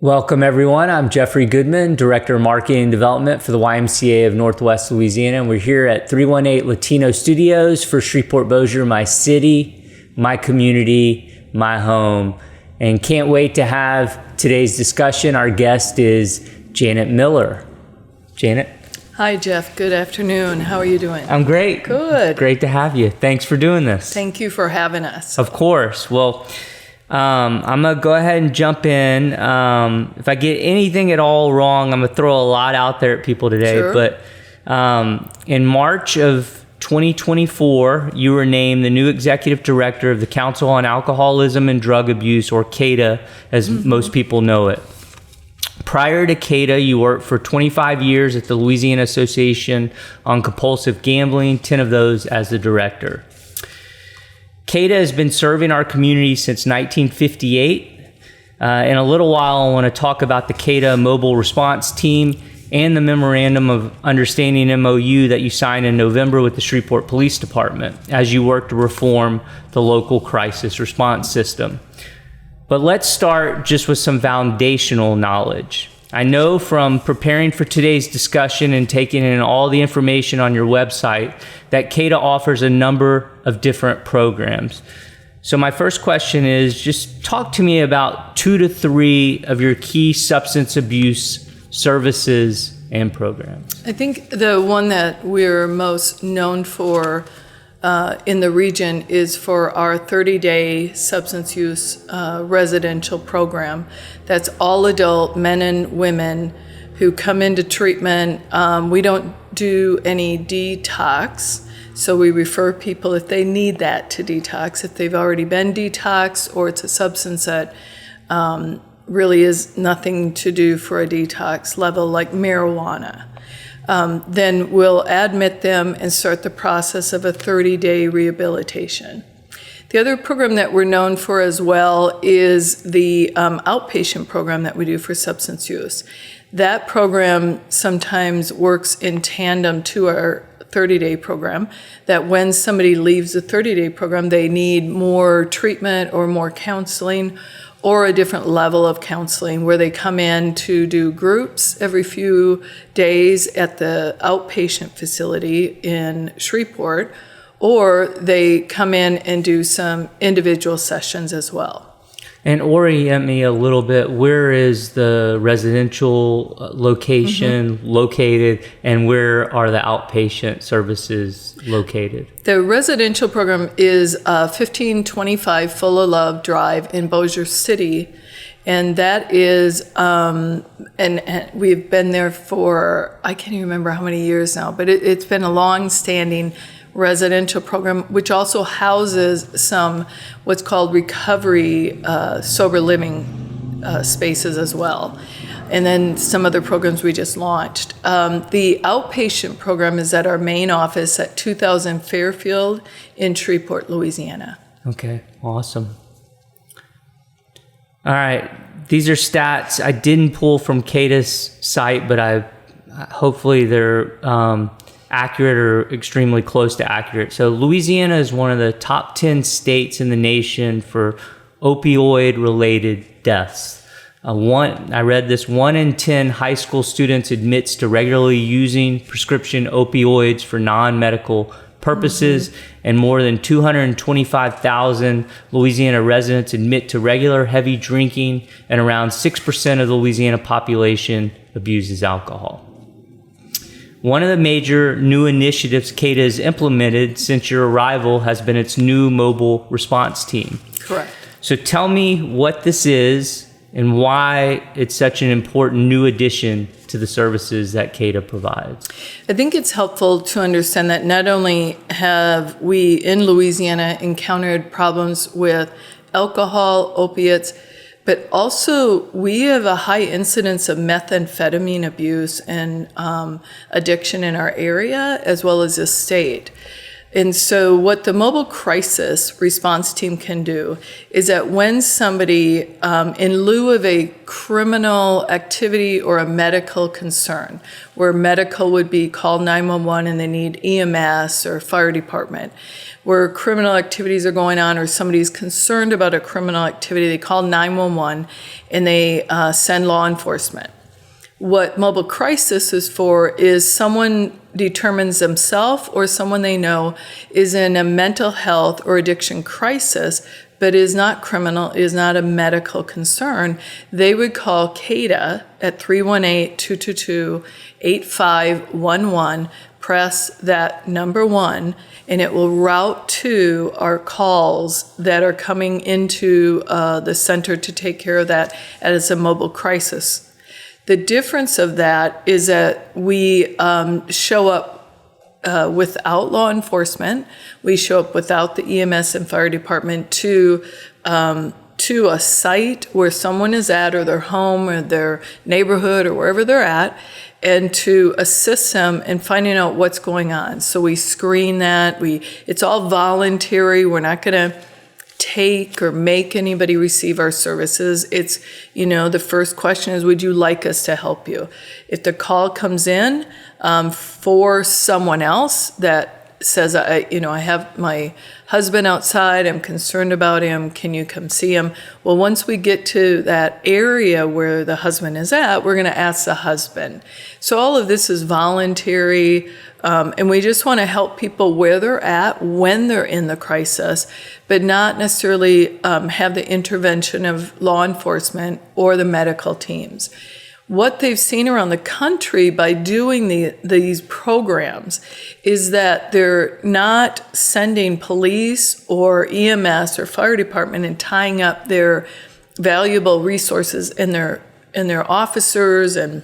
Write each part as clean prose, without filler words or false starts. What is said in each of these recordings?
Welcome everyone, I'm Jeffrey Goodman, Director of Marketing and Development for the YMCA of Northwest Louisiana. And we're here at 318 Latino Studios for Shreveport-Bossier, my city, my community, my home. And can't wait to have today's discussion. Our guest is Janet Miller. Janet? Hi Jeff, good afternoon. How are you doing? I'm great. Good. Great to have you. Thanks for doing this. Thank you for having us. Of course. Well, I'm going to go ahead and jump in. If I get anything at all wrong, I'm going to throw a lot out there at people today. Sure. But in March of 2024, you were named the new Executive Director of the Council on Alcoholism and Drug Abuse, or CADA, as most people know it. Prior to CADA, you worked for 25 years at the Louisiana Association on Compulsive Gambling, 10 of those as the Director. CADA has been serving our community since 1958. In a little while, I want to talk about the CADA Mobile Response Team and the Memorandum of Understanding MOU that you signed in November with the Shreveport Police Department as you work to reform the local crisis response system. But let's start just with some foundational knowledge. I know from preparing for today's discussion and taking in all the information on your website that CADA offers a number of different programs. So my first question is, just talk to me about 2 to 3 of your key substance abuse services and programs. I think the one that we're most known for in the region is for our 30-day substance use residential program. That's all adult men and women who come into treatment. We don't do any detox, so we refer people if they need that to detox, if they've already been detoxed or it's a substance that really is nothing to do for a detox level, like marijuana. Then we'll admit them and start the process of a 30-day rehabilitation. The other program that we're known for as well is the outpatient program that we do for substance use. That program sometimes works in tandem to our 30-day program, that when somebody leaves the 30-day program, they need more treatment or more counseling or a different level of counseling where they come in to do groups every few days at the outpatient facility in Shreveport, or they come in and do some individual sessions as well. And orient me a little bit, where is the residential location located, and where are the outpatient services located? The residential program is 1525 Full of Love Drive in Bossier City, and that is, and we've been there for, I can't even remember how many years now, but it's been a long-standing residential program, which also houses some what's called recovery sober living spaces as well, and then some other programs we just launched. The outpatient program is at our main office at 2000 Fairfield in Shreveport, Louisiana. Okay, awesome. All right, these are stats I didn't pull from CADA's site, but hopefully they're accurate or extremely close to accurate. So Louisiana is one of the top 10 states in the nation for opioid-related deaths. I read this, 1 in 10 high school students admits to regularly using prescription opioids for non-medical purposes, and more than 225,000 Louisiana residents admit to regular heavy drinking, and around 6% of the Louisiana population abuses alcohol. One of the major new initiatives CADA has implemented since your arrival has been its new mobile response team. Correct. So tell me what this is and why it's such an important new addition to the services that CADA provides. I think it's helpful to understand that not only have we in Louisiana encountered problems with alcohol, opiates, but also we have a high incidence of methamphetamine abuse and addiction in our area, as well as the state. And so what the mobile crisis response team can do is that when somebody, in lieu of a criminal activity or a medical concern, where medical would be call 911 and they need EMS or fire department, where criminal activities are going on or somebody's concerned about a criminal activity, they call 911 and they send law enforcement. What mobile crisis is for is someone determines themselves or someone they know is in a mental health or addiction crisis, but is not criminal, is not a medical concern. They would call CADA at 318-222-8511, press that number 1, and it will route to our calls that are coming into the center to take care of that as a mobile crisis. The difference of that is that we show up without law enforcement. We show up without the EMS and fire department to a site where someone is at, or their home or their neighborhood or wherever they're at, and to assist them in finding out what's going on. So we screen that. It's all voluntary. We're not going to take or make anybody receive our services. It's, the first question is, would you like us to help you? If the call comes in for someone else that says, I have my husband outside, I'm concerned about him, can you come see him? Well, once we get to that area where the husband is at, we're going to ask the husband. So all of this is voluntary, and we just want to help people where they're at when they're in the crisis, but not necessarily have the intervention of law enforcement or the medical teams. What they've seen around the country by doing these programs is that they're not sending police or EMS or fire department and tying up their valuable resources in their officers and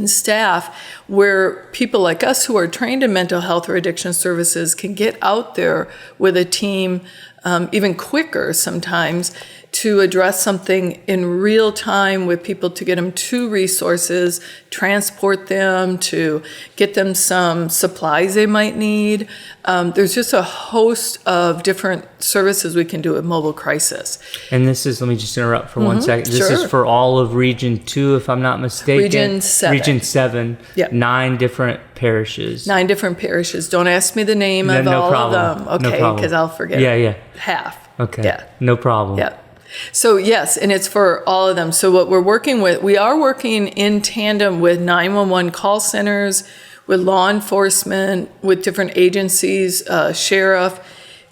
staff, where people like us who are trained in mental health or addiction services can get out there with a team even quicker sometimes to address something in real time with people, to get them to resources, transport them, to get them some supplies they might need. There's just a host of different services we can do with mobile crisis. And this is, let me just interrupt for 1 second. This Sure. is for all of Region 2, if I'm not mistaken. Region 7. Region 7. Yep. 9 different parishes. 9 different parishes. Don't ask me the name of No all problem. of them. No Okay, problem. because I'll forget Yeah. half. Okay. Yeah. No problem. Yeah. So yes, and it's for all of them. So what we're working with, we are working in tandem with 911 call centers, with law enforcement, with different agencies, sheriff,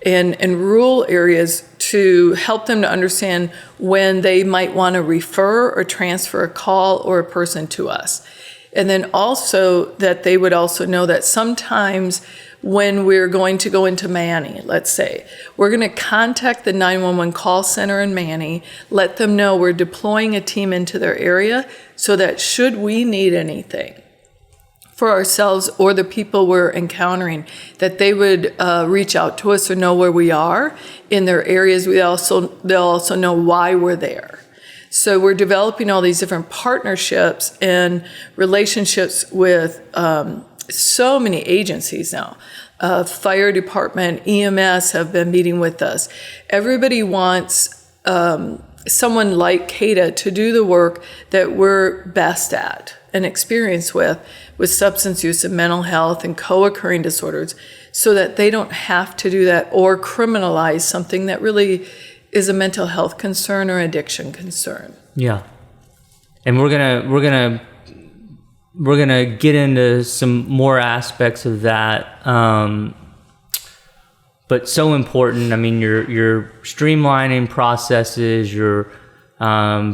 and rural areas, to help them to understand when they might want to refer or transfer a call or a person to us. And then also that they would also know that sometimes when we're going to go into Manny, let's say, we're going to contact the 911 call center in Manny, let them know we're deploying a team into their area, so that should we need anything for ourselves or the people we're encountering, that they would reach out to us or know where we are in their areas. They'll also know why we're there. So we're developing all these different partnerships and relationships with so many agencies now. Fire department, EMS have been meeting with us. Everybody wants someone like CADA to do the work that we're best at and experienced with substance use and mental health and co-occurring disorders, so that they don't have to do that or criminalize something that really is a mental health concern or addiction concern. Yeah. And we're gonna get into some more aspects of that, but so important. I mean, you're streamlining processes. You're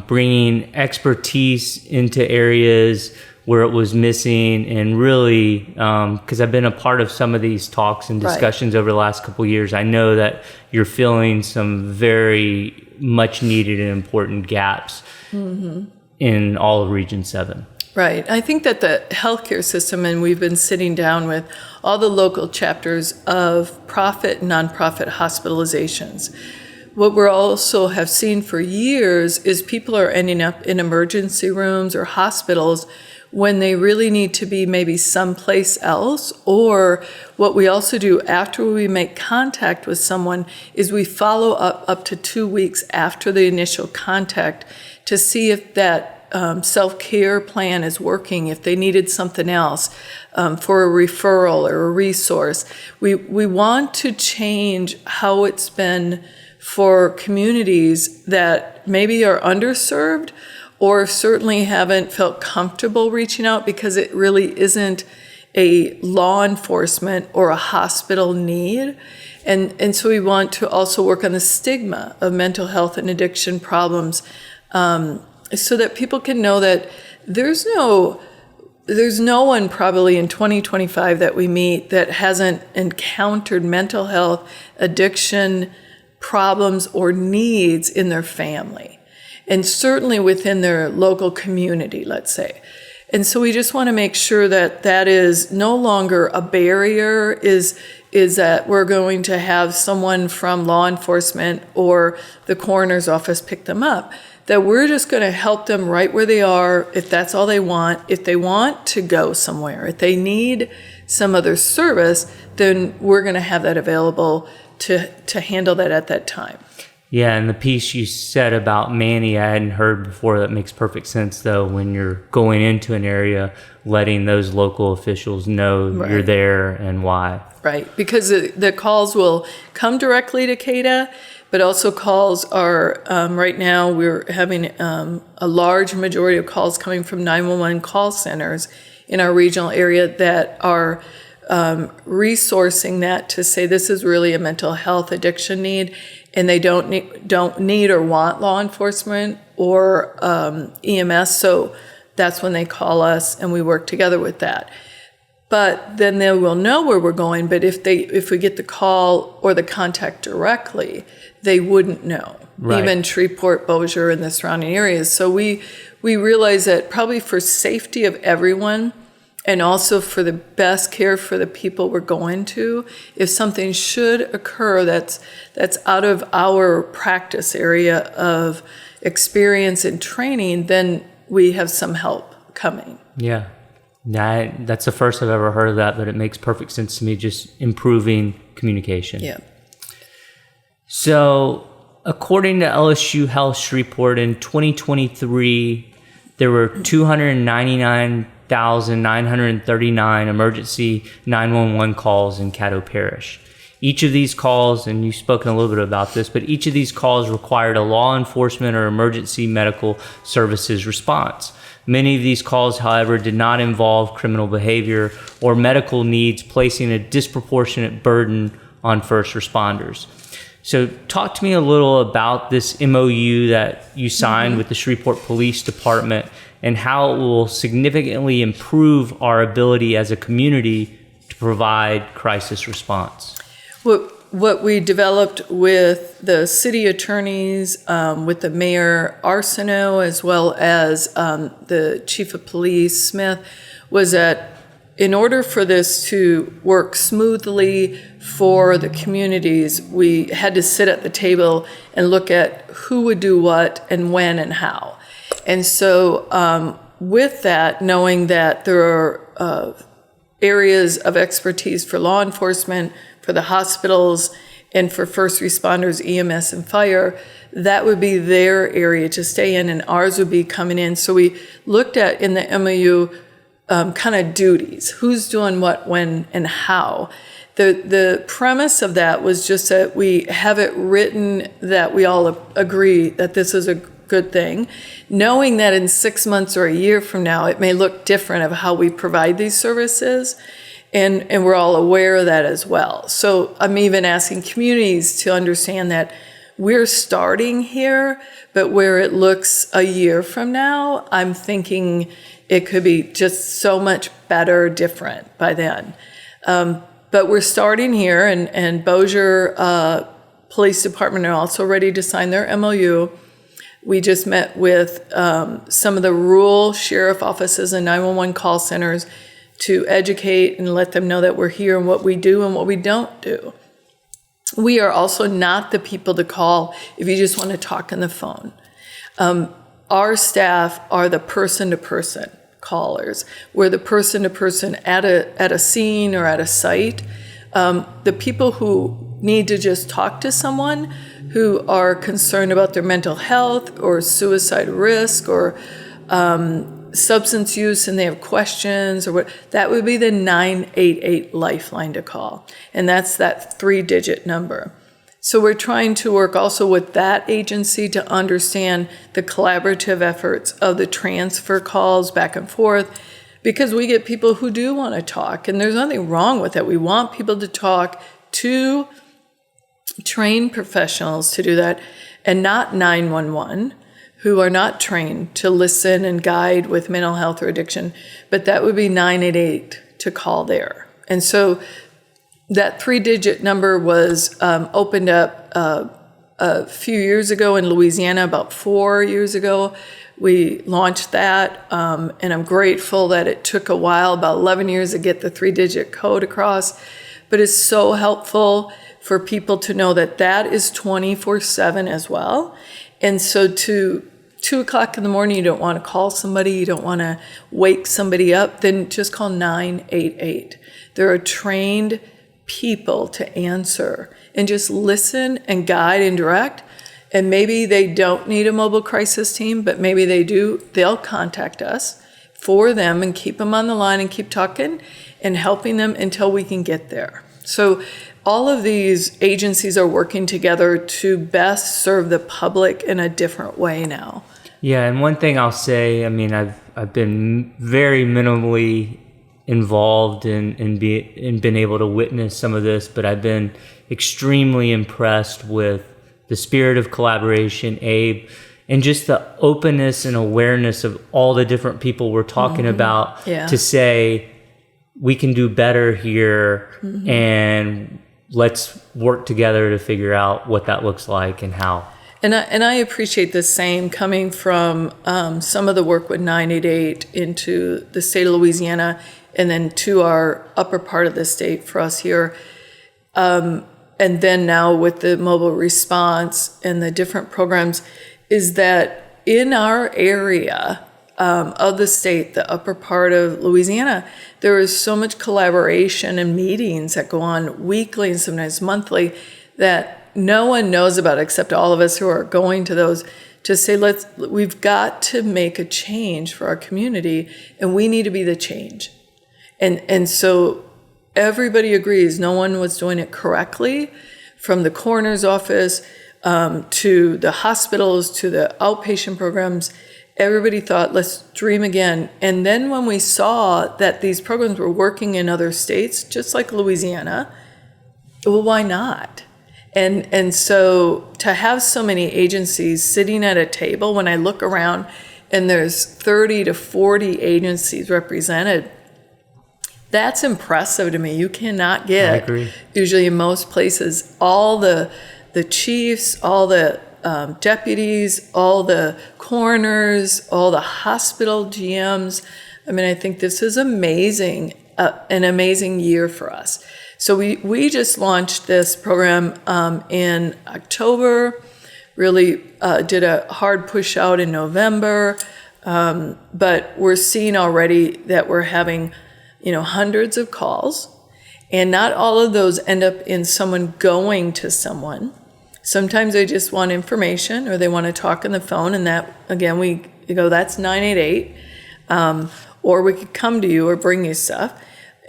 bringing expertise into areas where it was missing, and really, because I've been a part of some of these talks and discussions over the last couple of years, I know that you're filling some very much needed and important gaps in all of Region 7. Right. I think that the healthcare system, and we've been sitting down with all the local chapters of profit and nonprofit hospitalizations. What we also have seen for years is people are ending up in emergency rooms or hospitals when they really need to be maybe someplace else. Or what we also do after we make contact with someone is we follow up to 2 weeks after the initial contact to see if that self-care plan is working, if they needed something else for a referral or a resource. We want to change how it's been for communities that maybe are underserved or certainly haven't felt comfortable reaching out because it really isn't a law enforcement or a hospital need. And so we want to also work on the stigma of mental health and addiction problems, so that people can know that there's no one probably in 2025 that we meet that hasn't encountered mental health, addiction problems or needs in their family, and certainly within their local community, let's say. And so we just want to make sure that that is no longer a barrier, is that we're going to have someone from law enforcement or the coroner's office pick them up, that we're just going to help them right where they are if that's all they want. If they want to go somewhere, if they need some other service, then we're going to have that available to handle that at that time. Yeah, and the piece you said about Manny, I hadn't heard before. That makes perfect sense, though, when you're going into an area, letting those local officials know you're there and why. Right, because the calls will come directly to CADA, but also calls are, right now we're having a large majority of calls coming from 911 call centers in our regional area that are resourcing that to say this is really a mental health addiction need, and they don't need or want law enforcement or EMS. So that's when they call us, and we work together with that. But then they will know where we're going. But if we get the call or the contact directly, they wouldn't know. Right. Even Shreveport-Bossier and the surrounding areas. So we realize that probably for safety of everyone, and also for the best care for the people we're going to, if something should occur that's out of our practice area of experience and training, then we have some help coming. Yeah. That's the first I've ever heard of that, but it makes perfect sense to me, just improving communication. Yeah. So according to LSU Health Shreveport, in 2023, there were 299,939 emergency 911 calls in Caddo Parish. Each of these calls, and you've spoken a little bit about this, but each of these calls required a law enforcement or emergency medical services response. Many of these calls, however, did not involve criminal behavior or medical needs, placing a disproportionate burden on first responders. So talk to me a little about this MOU that you signed with the Shreveport Police Department and how it will significantly improve our ability as a community to provide crisis response. What we developed with the city attorneys, with the mayor Arsenault, as well as the chief of police Smith, was that in order for this to work smoothly for the communities, we had to sit at the table and look at who would do what and when and how. And so with that, knowing that there are areas of expertise for law enforcement, for the hospitals, and for first responders, EMS and fire, that would be their area to stay in, and ours would be coming in. So we looked at in the MOU kind of duties, who's doing what, when, and how. The premise of that was just that we have it written that we all agree that this is a good thing, knowing that in 6 months or a year from now, it may look different of how we provide these services. And we're all aware of that as well. So I'm even asking communities to understand that we're starting here, but where it looks a year from now, I'm thinking it could be just so much better, different by then. But we're starting here, and Bossier Police Department are also ready to sign their MOU. We just met with some of the rural sheriff offices and 911 call centers to educate and let them know that we're here and what we do and what we don't do. We are also not the people to call if you just want to talk on the phone. Our staff are the person-to-person callers, where the person-to-person at a scene or at a site, the people who need to just talk to someone who are concerned about their mental health or suicide risk or substance use and they have questions or what, that would be the 988 lifeline to call. And that's that 3-digit number. So we're trying to work also with that agency to understand the collaborative efforts of the transfer calls back and forth, because we get people who do want to talk, and there's nothing wrong with it. We want people to talk to trained professionals to do that, and not 911, who are not trained to listen and guide with mental health or addiction, but that would be 988 to call there. And so that 3-digit number was opened up a few years ago in Louisiana, about 4 years ago. We launched that, and I'm grateful that it took a while, about 11 years, to get the 3-digit code across. But it's so helpful for people to know that that is 24/7 as well. And so to 2 o'clock in the morning, you don't want to call somebody, you don't want to wake somebody up, then just call 988. There are trained people to answer and just listen and guide and direct. And maybe they don't need a mobile crisis team, but maybe they do. They'll contact us for them and keep them on the line and keep talking and helping them until we can get there. So all of these agencies are working together to best serve the public in a different way now. Yeah, and one thing I'll say, I mean, I've been very minimally involved and been able to witness some of this, but I've been extremely impressed with the spirit of collaboration, Abe, and just the openness and awareness of all the different people we're talking about to say, we can do better here, and let's work together to figure out what that looks like and how. And I appreciate the same coming from some of the work with 988 into the state of Louisiana and then to our upper part of the state for us here. And then now with the mobile response and the different programs, is that in our area of the state, the upper part of Louisiana, there is so much collaboration and meetings that go on weekly and sometimes monthly that no one knows about except all of us who are going to those, to say, we've got to make a change for our community, and we need to be the change. And so everybody agrees no one was doing it correctly, from the coroner's office to the hospitals to the outpatient programs. Everybody thought, let's dream again. And then when we saw that these programs were working in other states, just like Louisiana, well, why not? And so to have so many agencies sitting at a table, when I look around and there's 30 to 40 agencies represented, that's impressive to me. You cannot get, usually in most places, all the chiefs, all the deputies, all the coroners, all the hospital GMs. I mean, I think this is amazing, an amazing year for us. So we just launched this program in October, really did a hard push out in November, but we're seeing already that we're having hundreds of calls, and not all of those end up in someone going to someone. Sometimes they just want information or they want to talk on the phone, and that, again, we go, that's 988, or we could come to you or bring you stuff.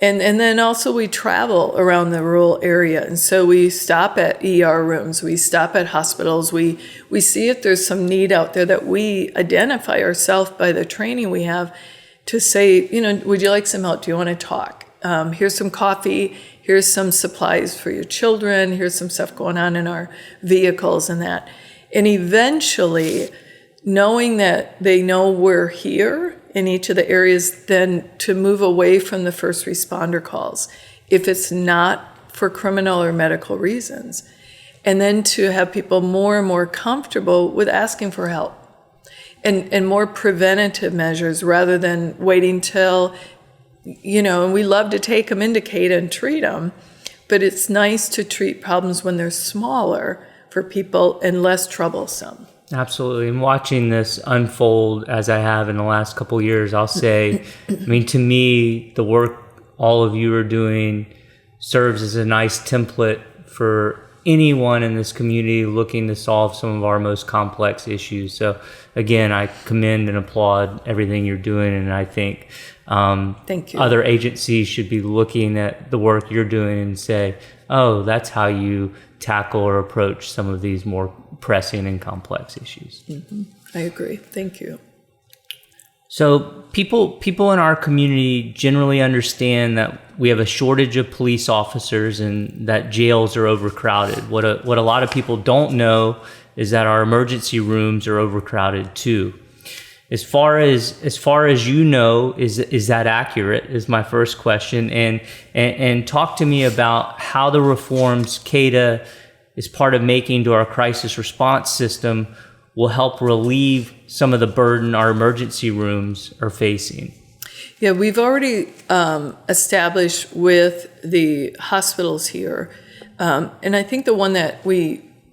And then also we travel around the rural area, and so we stop at ER rooms, we stop at hospitals, we see if there's some need out there that we identify ourselves by the training we have to say, would you like some help? Do you want to talk? Here's some coffee, here's some supplies for your children, here's some stuff going on in our vehicles and that. And eventually, knowing that they know we're here in each of the areas, then to move away from the first responder calls, if it's not for criminal or medical reasons. And then to have people more and more comfortable with asking for help. And more preventative measures rather than waiting till, and we love to take them into CADA and treat them, but it's nice to treat problems when they're smaller for people and less troublesome. Absolutely. And watching this unfold as I have in the last couple of years, I'll say, I mean, to me, the work all of you are doing serves as a nice template for anyone in this community looking to solve some of our most complex issues. So again, I commend and applaud everything you're doing, and I think Thank you. other agencies should be looking at the work you're doing and say, oh, that's how you tackle or approach some of these more pressing and complex issues. Mm-hmm. I agree. Thank you. So people in our community generally understand that we have a shortage of police officers and that jails are overcrowded. What a lot of people don't know is that our emergency rooms are overcrowded too. As far as you know, is that accurate? Is my first question, and talk to me about how the reforms CADA is part of making to our crisis response system will help relieve some of the burden our emergency rooms are facing. Yeah, we've already established with the hospitals here, and I think the one that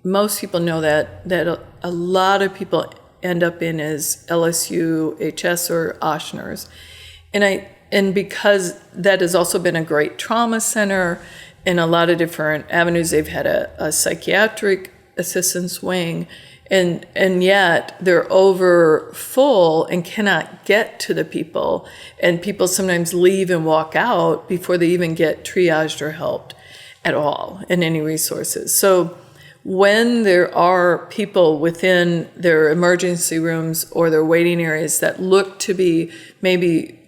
most people know that a lot of people end up in is LSU HS or Ochsner's, and because that has also been a great trauma center in a lot of different avenues. They've had a psychiatric assistance wing, and yet they're over full and cannot get to the people, and people sometimes leave and walk out before they even get triaged or helped at all in any resources. So when there are people within their emergency rooms or their waiting areas that look to be maybe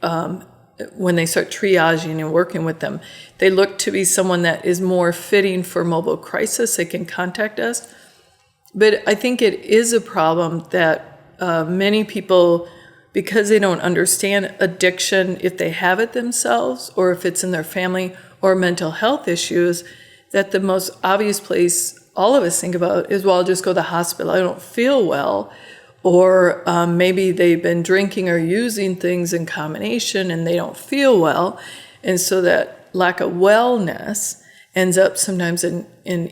when they start triaging and working with them, they look to be someone that is more fitting for mobile crisis, they can contact us. But I think it is a problem that many people, because they don't understand addiction, if they have it themselves or if it's in their family, or mental health issues, that the most obvious place all of us think about is, well, I'll just go to the hospital, I don't feel well. Or maybe they've been drinking or using things in combination and they don't feel well. And so that lack of wellness ends up sometimes in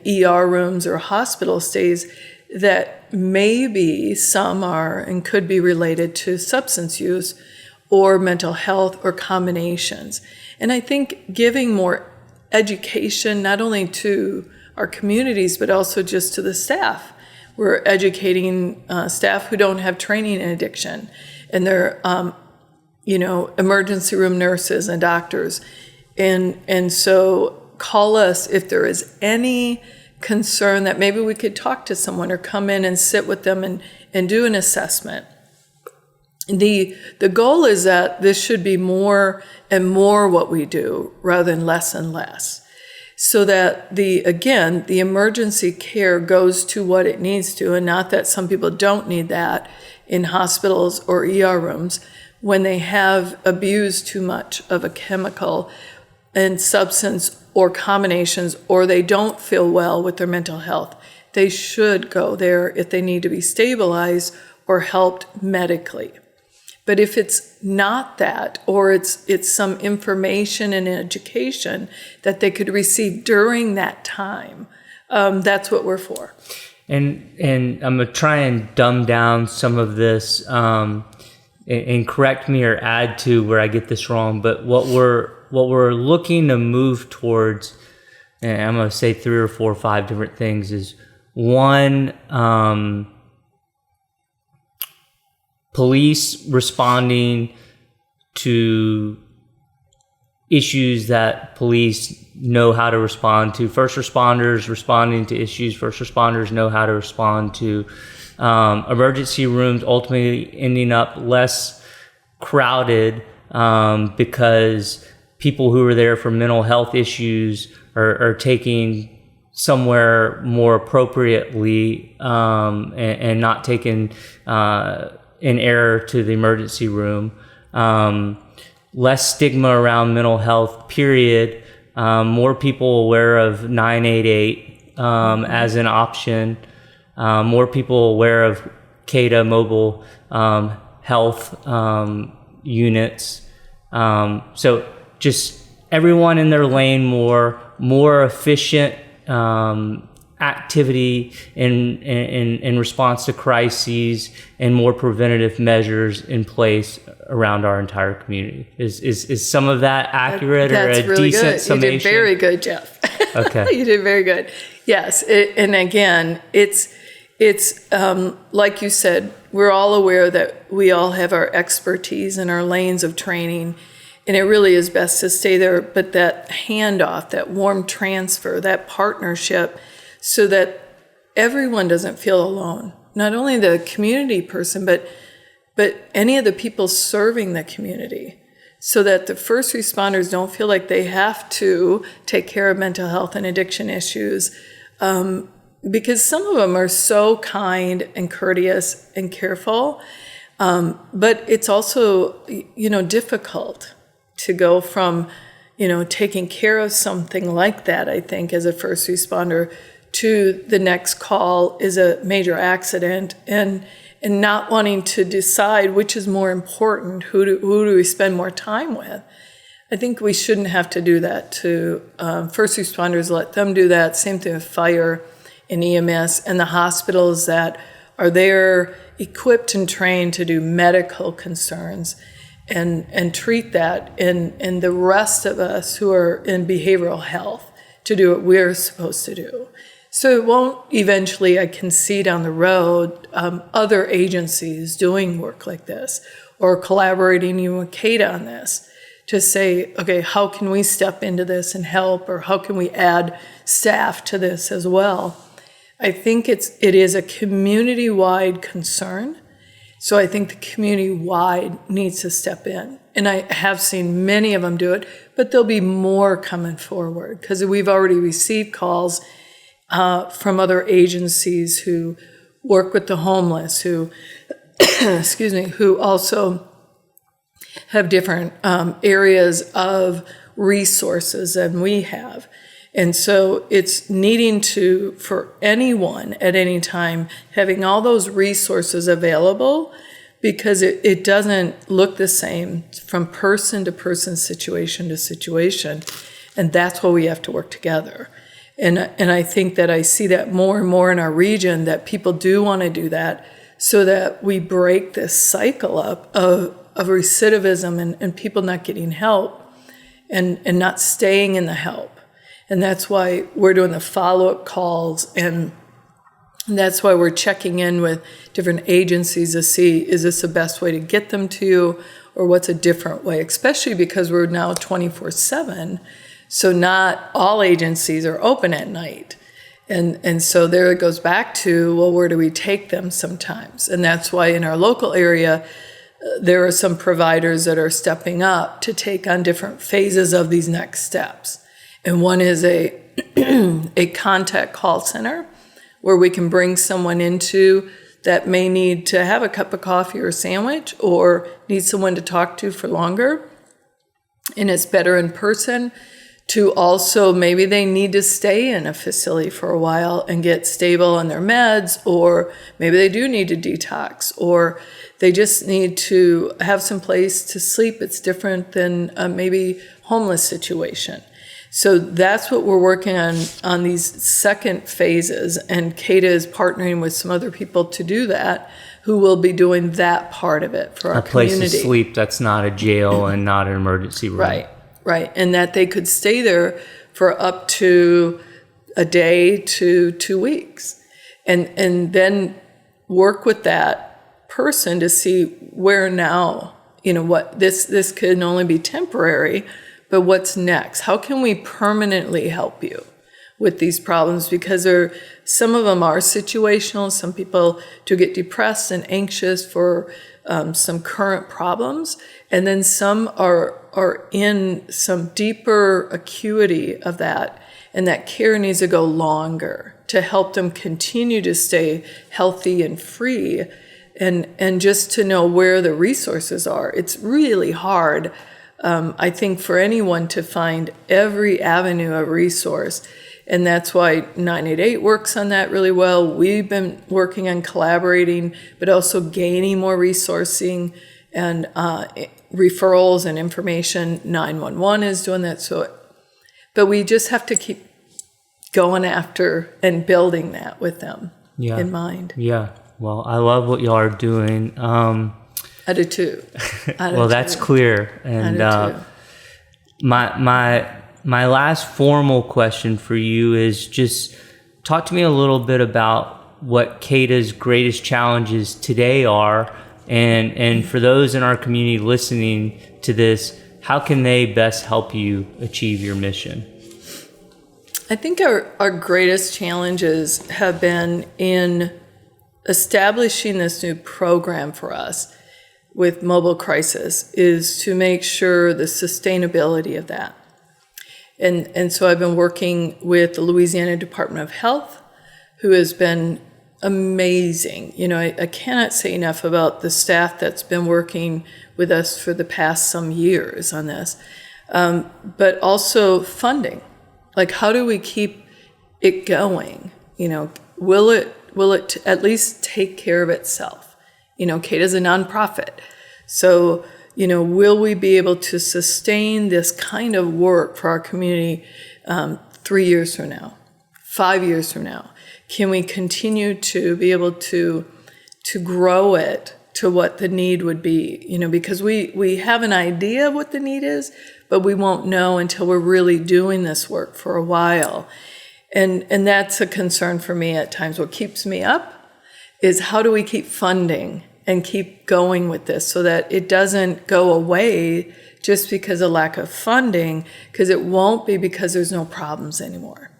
ER rooms or hospital stays that maybe some are and could be related to substance use or mental health or combinations. And I think giving more education, not only to our communities, but also just to the staff. We're educating staff who don't have training in addiction, and they're, emergency room nurses and doctors. And so call us if there is any concern that maybe we could talk to someone or come in and sit with them and do an assessment. The goal is that this should be more and more what we do rather than less and less. So that the emergency care goes to what it needs to, and not that some people don't need that in hospitals or ER rooms when they have abused too much of a chemical and substance or combinations, or they don't feel well with their mental health. They should go there if they need to be stabilized or helped medically. But if it's not that, or it's some information and education that they could receive during that time, that's what we're for. And I'm gonna try and dumb down some of this, and correct me or add to where I get this wrong. But what we're looking to move towards, and I'm gonna say 3 or 4 or 5 different things, is one. Police responding to issues that police know how to respond to. First responders responding to issues first responders know how to respond to. Emergency rooms ultimately ending up less crowded because people who are there for mental health issues are taking somewhere more appropriately and not taking in error to the emergency room. Less stigma around mental health, period. More people aware of 988 as an option. More people aware of CADA Mobile Health units. So just everyone in their lane more efficient activity in response to crises and more preventative measures in place around our entire community. Is some of that accurate or a really decent good. summation? You did very good, Jeff. Okay. You did very good. Yes, and again, it's like you said, we're all aware that we all have our expertise and our lanes of training, and it really is best to stay there. But that handoff, that warm transfer, that partnership, so that everyone doesn't feel alone. Not only the community person, but any of the people serving the community, so that the first responders don't feel like they have to take care of mental health and addiction issues, because some of them are so kind and courteous and careful, but it's also, difficult to go from, taking care of something like that, I think, as a first responder, to the next call is a major accident, and not wanting to decide which is more important, who do we spend more time with. I think we shouldn't have to do that to first responders, let them do that. Same thing with fire and EMS and the hospitals that are there equipped and trained to do medical concerns and treat that, and the rest of us who are in behavioral health to do what we're supposed to do. So it won't eventually, I can see down the road, other agencies doing work like this or collaborating even with CADA on this to say, okay, how can we step into this and help, or how can we add staff to this as well? I think it is a community-wide concern. So I think the community-wide needs to step in. And I have seen many of them do it, but there'll be more coming forward because we've already received calls from other agencies who work with the homeless, who, who also have different areas of resources than we have. And so it's needing to, for anyone at any time, having all those resources available, because it doesn't look the same from person to person, situation to situation. And that's why we have to work together. And I think that I see that more and more in our region, that people do want to do that so that we break this cycle up of recidivism and people not getting help and not staying in the help. And that's why we're doing the follow-up calls, and that's why we're checking in with different agencies to see, is this the best way to get them to you, or what's a different way, especially because we're now 24/7. So not all agencies are open at night. And so there it goes back to, well, where do we take them sometimes? And that's why in our local area, there are some providers that are stepping up to take on different phases of these next steps. And one is a contact call center where we can bring someone into that may need to have a cup of coffee or a sandwich or need someone to talk to for longer. And it's better in person. To also, maybe they need to stay in a facility for a while and get stable on their meds, or maybe they do need to detox, or they just need to have some place to sleep. It's different than maybe homeless situation. So that's what we're working on these second phases, and CADA is partnering with some other people to do that, who will be doing that part of it for our community. A place to sleep that's not a jail and not an emergency room. Right, and that they could stay there for up to a day to 2 weeks, and then work with that person to see where now, what this can only be temporary, but what's next? How can we permanently help you with these problems? Because some of them are situational. Some people do get depressed and anxious for some current problems, and then some are in some deeper acuity of that, and that care needs to go longer to help them continue to stay healthy and free, and just to know where the resources are. It's really hard, I think, for anyone to find every avenue of resource. And that's why 988 works on that really well. We've been working on collaborating, but also gaining more resourcing and referrals and information. 911 is doing that. But we just have to keep going after and building that with them in mind. Yeah. Well, I love what y'all are doing. I do too. Well, that's clear. And my last formal question for you is just talk to me a little bit about what CADA's greatest challenges today are, and for those in our community listening to this, how can they best help you achieve your mission? I think our greatest challenges have been in establishing this new program for us with mobile crisis, is to make sure the sustainability of that. And so I've been working with the Louisiana Department of Health, who has been amazing. You know, I cannot say enough about the staff that's been working with us for the past some years on this, but also funding. Like, how do we keep it going? You know, will it at least take care of itself? You know, CADA is a nonprofit. So, you know, will we be able to sustain this kind of work for our community 3 years from now, 5 years from now? Can we continue to be able to grow it to what the need would be? You know, because we have an idea of what the need is, but we won't know until we're really doing this work for a while. And that's a concern for me at times. What keeps me up is how do we keep funding and keep going with this so that it doesn't go away just because of lack of funding, because it won't be because there's no problems anymore.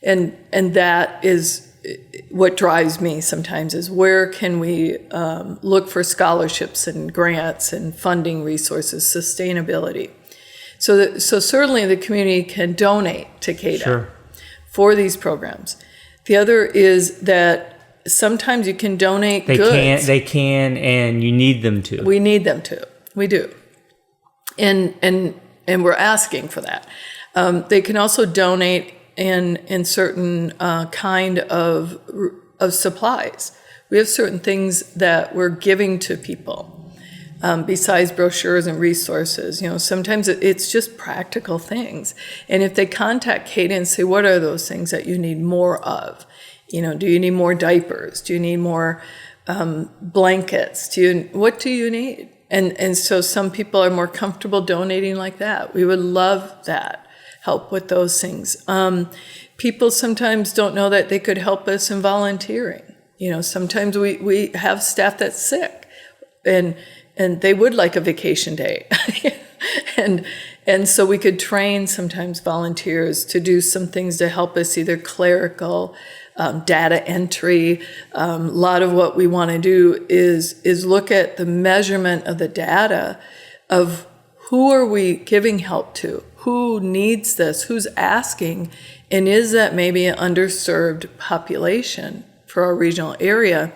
And that is what drives me sometimes, is where can we look for scholarships and grants and funding resources, sustainability. So certainly the community can donate to CADA for these programs. The other is that sometimes you can donate goods. They can, and you need them to. We need them to. We do. And we're asking for that. They can also donate in certain kind of supplies. We have certain things that we're giving to people. Besides brochures and resources, you know, sometimes it's just practical things. And if they contact CADA and say, what are those things that you need more of? You know, do you need more diapers? Do you need more blankets? What do you need? And so some people are more comfortable donating like that. We would love that, help with those things. People sometimes don't know that they could help us in volunteering. You know, sometimes we have staff that's sick, and they would like a vacation day. and so we could train sometimes volunteers to do some things to help us, either clerical, data entry. A lot of what we want to do is look at the measurement of the data of who are we giving help to, who needs this, who's asking, and is that maybe an underserved population for our regional area,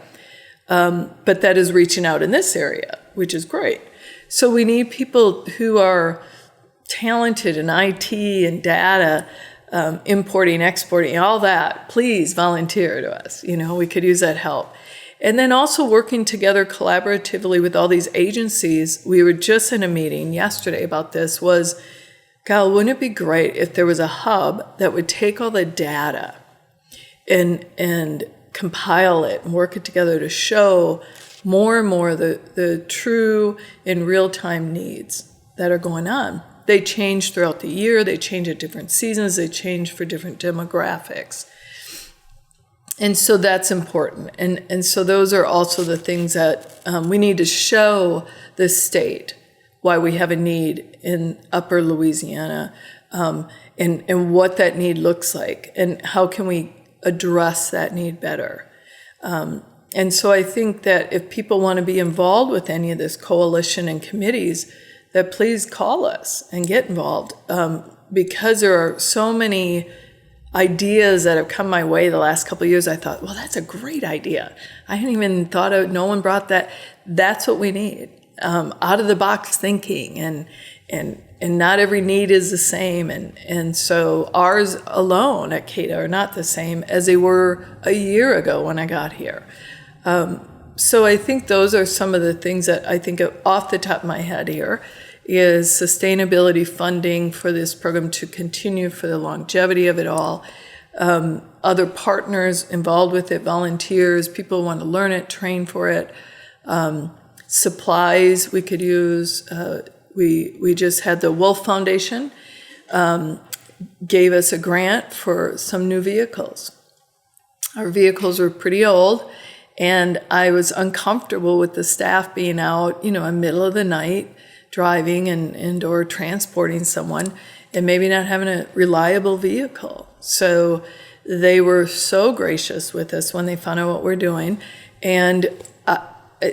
but that is reaching out in this area, which is great. So we need people who are talented in IT and data, importing, exporting, all that. Please volunteer to us. You know, we could use that help. And then also working together collaboratively with all these agencies. We were just in a meeting yesterday about this, was, God, wouldn't it be great if there was a hub that would take all the data and compile it and work it together to show more and more the true and real-time needs that are going on. They change throughout the year, they change at different seasons, they change for different demographics. And so that's important. And so those are also the things that we need to show the state why we have a need in Upper Louisiana, and what that need looks like, and how can we address that need better. And so I think that if people want to be involved with any of this coalition and committees, that please call us and get involved, because there are so many ideas that have come my way the last couple of years. I thought, well, that's a great idea. I hadn't even thought of, no one brought that. That's what we need, out of the box thinking, and not every need is the same. And so ours alone at CADA are not the same as they were a year ago when I got here. So I think those are some of the things that I think of off the top of my head here, is sustainability funding for this program to continue for the longevity of it all. other partners involved with it, volunteers, people want to learn it, train for it, supplies we could use. We just had the Wolf Foundation gave us a grant for some new vehicles. Our vehicles were pretty old, and I was uncomfortable with the staff being out, in the middle of the night, driving and or transporting someone, and maybe not having a reliable vehicle. So they were so gracious with us when they found out what we're doing, and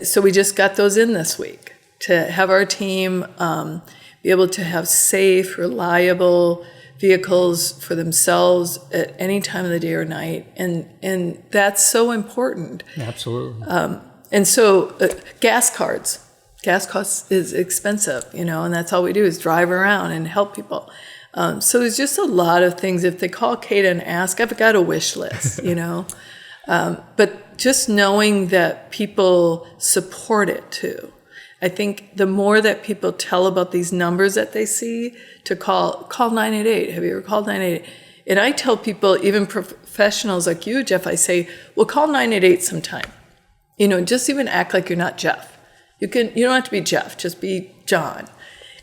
so we just got those in this week to have our team be able to have safe, reliable vehicles for themselves at any time of the day or night, and that's so important. Absolutely. And so gas costs is expensive, and that's all we do is drive around and help people. So there's just a lot of things. If they call CADA and ask, I've got a wish list, but just knowing that people support it too. I think the more that people tell about these numbers that they see, to call 988. Have you ever called 988? And I tell people, even professionals like you, Jeff, I say, well, call 988 sometime. Just even act like you're not Jeff. You don't have to be Jeff, just be John.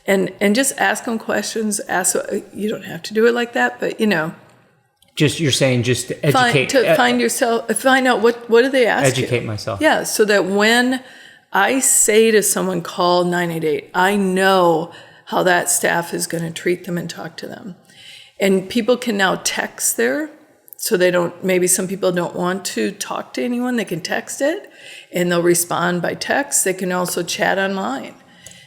And just ask them questions. You don't have to do it like that, but You're saying just to educate. Find out what do they ask you? Educate myself. Yeah, so that when I say to someone, call 988, I know how that staff is going to treat them and talk to them. And people can now text there, so maybe some people don't want to talk to anyone, they can text it, and they'll respond by text. They can also chat online.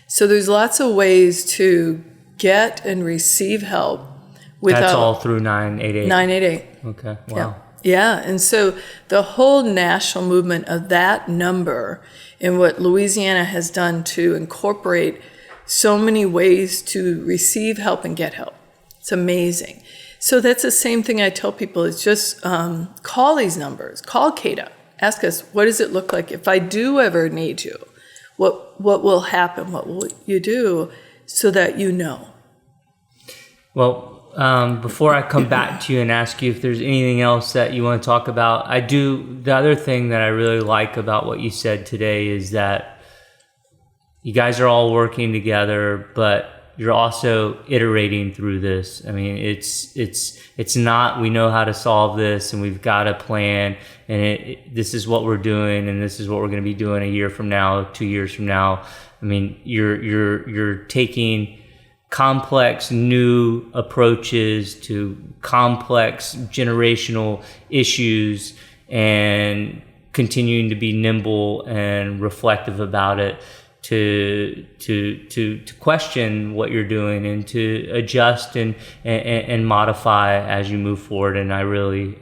So there's lots of ways to get and receive help without... That's all through 988? 988. Okay, wow. Yeah, and so the whole national movement of that number and what Louisiana has done to incorporate so many ways to receive help and get help. It's amazing. So that's the same thing I tell people is just call these numbers, call CADA, ask us, what does it look like if I do ever need you? What will happen? What will you do so that you know? Well, before I come back to you and ask you if there's anything else that you want to talk about, the other thing that I really like about what you said today is that you guys are all working together, but you're also iterating through this. I mean, it's not, we know how to solve this and we've got a plan and this is what we're doing and this is what we're going to be doing a year from now, 2 years from now. I mean, you're taking complex new approaches to complex generational issues and continuing to be nimble and reflective about it, to question what you're doing and to adjust and modify as you move forward. And I really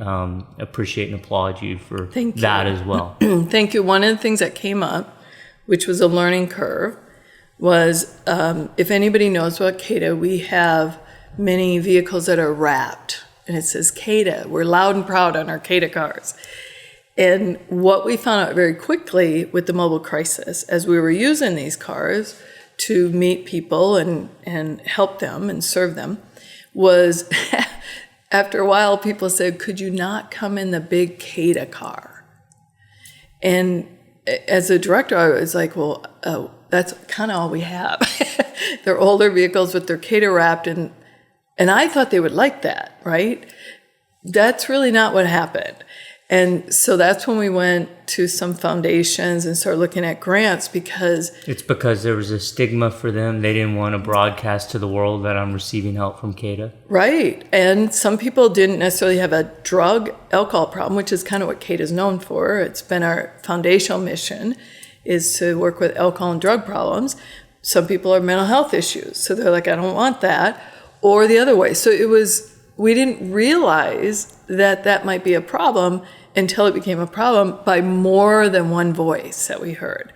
appreciate and applaud you for that as well. Thank you. One of the things that came up, which was a learning curve, was if anybody knows about CADA, we have many vehicles that are wrapped, and it says CADA. We're loud and proud on our CADA cars. And what we found out very quickly with the mobile crisis, as we were using these cars to meet people and help them and serve them, was after a while people said, could you not come in the big CADA car? And as a director, I was like, well, that's kind of all we have. They're older vehicles with their CADA wrapped, and I thought they would like that, right? That's really not what happened. And so that's when we went to some foundations and started looking at grants because there was a stigma for them. They didn't want to broadcast to the world that I'm receiving help from CADA. Right. And some people didn't necessarily have a drug alcohol problem, which is kind of what CADA is known for. It's been our foundational mission is to work with alcohol and drug problems. Some people have mental health issues. So they're like, I don't want that. Or the other way. So we didn't realize that might be a problem until it became a problem by more than one voice that we heard.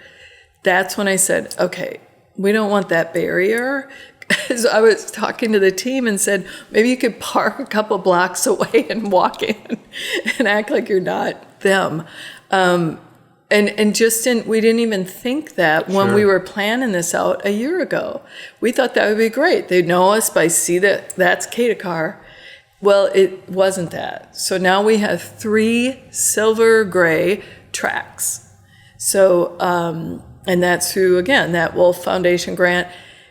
That's when I said, okay, we don't want that barrier. So I was talking to the team and said, maybe you could park a couple blocks away and walk in and act like you're not them. And we didn't even think that when we were planning this out a year ago. We thought that would be great. They'd know us by see that that's CADA car. Well, it wasn't that. So now we have 3 silver gray tracks. So, and that's through, again, that Wolf Foundation grant.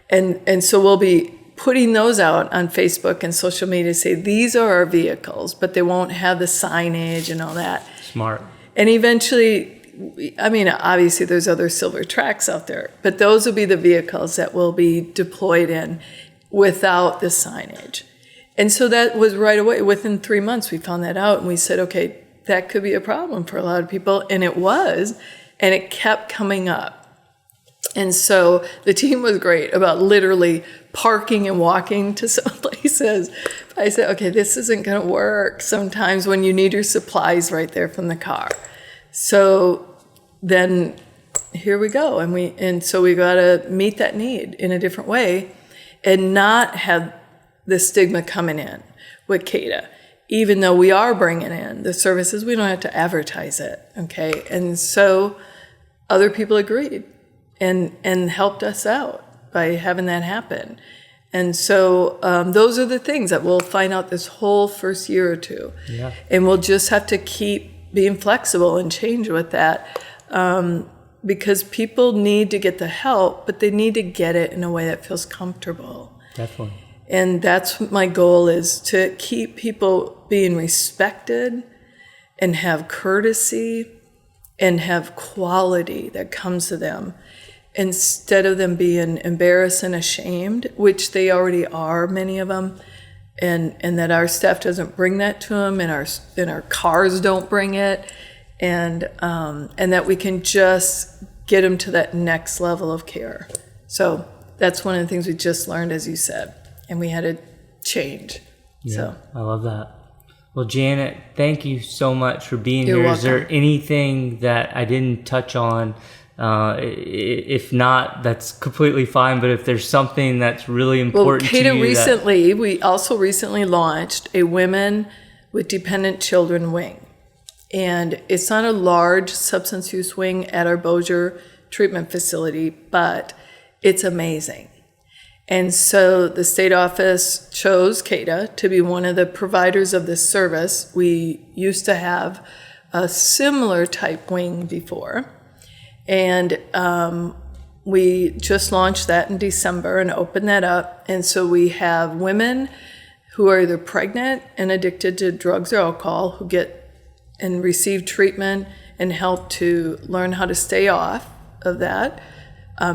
And so we'll be putting those out on Facebook and social media to say, these are our vehicles, but they won't have the signage and all that. Smart. And eventually, I mean, obviously there's other silver tracks out there, but those will be the vehicles that will be deployed in without the signage. And so that was right away. Within 3 months, we found that out, and we said, okay, that could be a problem for a lot of people. And it was, and it kept coming up. And so the team was great about literally parking and walking to some places. I said, okay, this isn't going to work sometimes when you need your supplies right there from the car. So then here we go. And so we got to meet that need in a different way and not have the stigma coming in with CADA. Even though we are bringing in the services, we don't have to advertise it, okay? And so other people agreed and helped us out by having that happen. And so those are the things that we'll find out this whole first year or two. Yeah. And we'll just have to keep being flexible and change with that because people need to get the help, but they need to get it in a way that feels comfortable. Definitely. And that's my goal, is to keep people being respected and have courtesy and have quality that comes to them instead of them being embarrassed and ashamed, which they already are, many of them, and that our staff doesn't bring that to them, and our cars don't bring it, and that we can just get them to that next level of care. So that's one of the things we just learned, as you said. And we had to change. Yeah, So I love that. Well, Janet, thank you so much for being You're here. welcome. Is there anything that I didn't touch on? If not, that's completely fine. But if there's something that's really important to CADA you, we also recently launched a Women with Dependent Children wing. And it's not a large substance use wing at our Bossier treatment facility, but it's amazing. And so the state office chose CADA to be one of the providers of this service. We used to have a similar type wing before. And we just launched that in December and opened that up. And so we have women who are either pregnant and addicted to drugs or alcohol who get and receive treatment and help to learn how to stay off of that.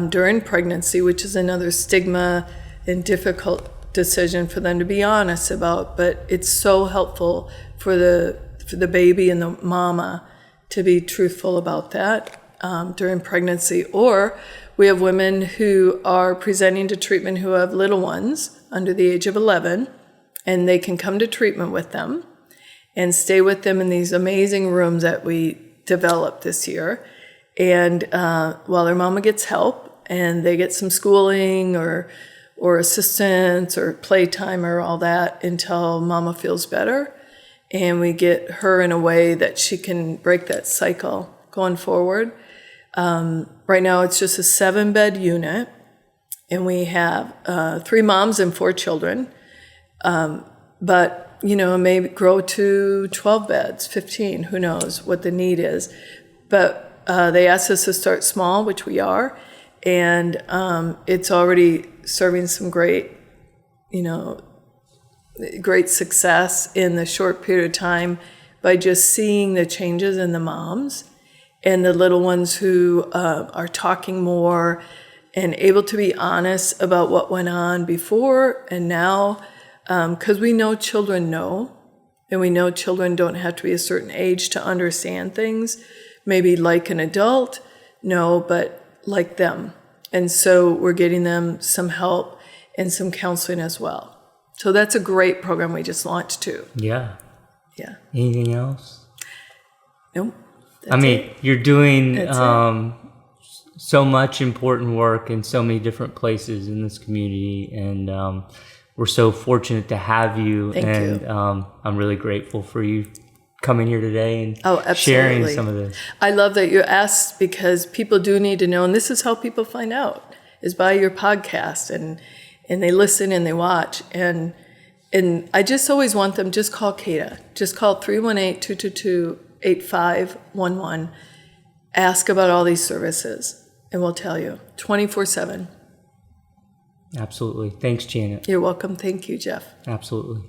During pregnancy, which is another stigma and difficult decision for them to be honest about, but it's so helpful for the baby and the mama to be truthful about that during pregnancy. Or we have women who are presenting to treatment who have little ones under the age of 11, and they can come to treatment with them and stay with them in these amazing rooms that we developed this year. And while their mama gets help and they get some schooling or assistance or playtime or all that until mama feels better, and we get her in a way that she can break that cycle going forward. Right now it's just a 7-bed unit, and we have 3 moms and 4 children, but it may grow to 12 beds, 15, who knows what the need is. But they asked us to start small, which we are, and it's already serving some great success in the short period of time by just seeing the changes in the moms and the little ones who are talking more and able to be honest about what went on before and now, because we know children know, and we know children don't have to be a certain age to understand things. Maybe like an adult, no, but like them. And so we're getting them some help and some counseling as well. So that's a great program we just launched too. yeah. Yeah. Anything else? Nope. You're doing That's so much important work in so many different places in this community, and we're so fortunate to have you. Thank and you. I'm really grateful for you coming here today and absolutely. sharing some of this. I love that you asked, because people do need to know, and this is how people find out, is by your podcast, and they listen and they watch, and And I just always want them, just call CADA. Just call 318-222-8511. Ask about all these services, and we'll tell you 24/7. Absolutely. Thanks, Janet. You're welcome. Thank you, Jeff. Absolutely.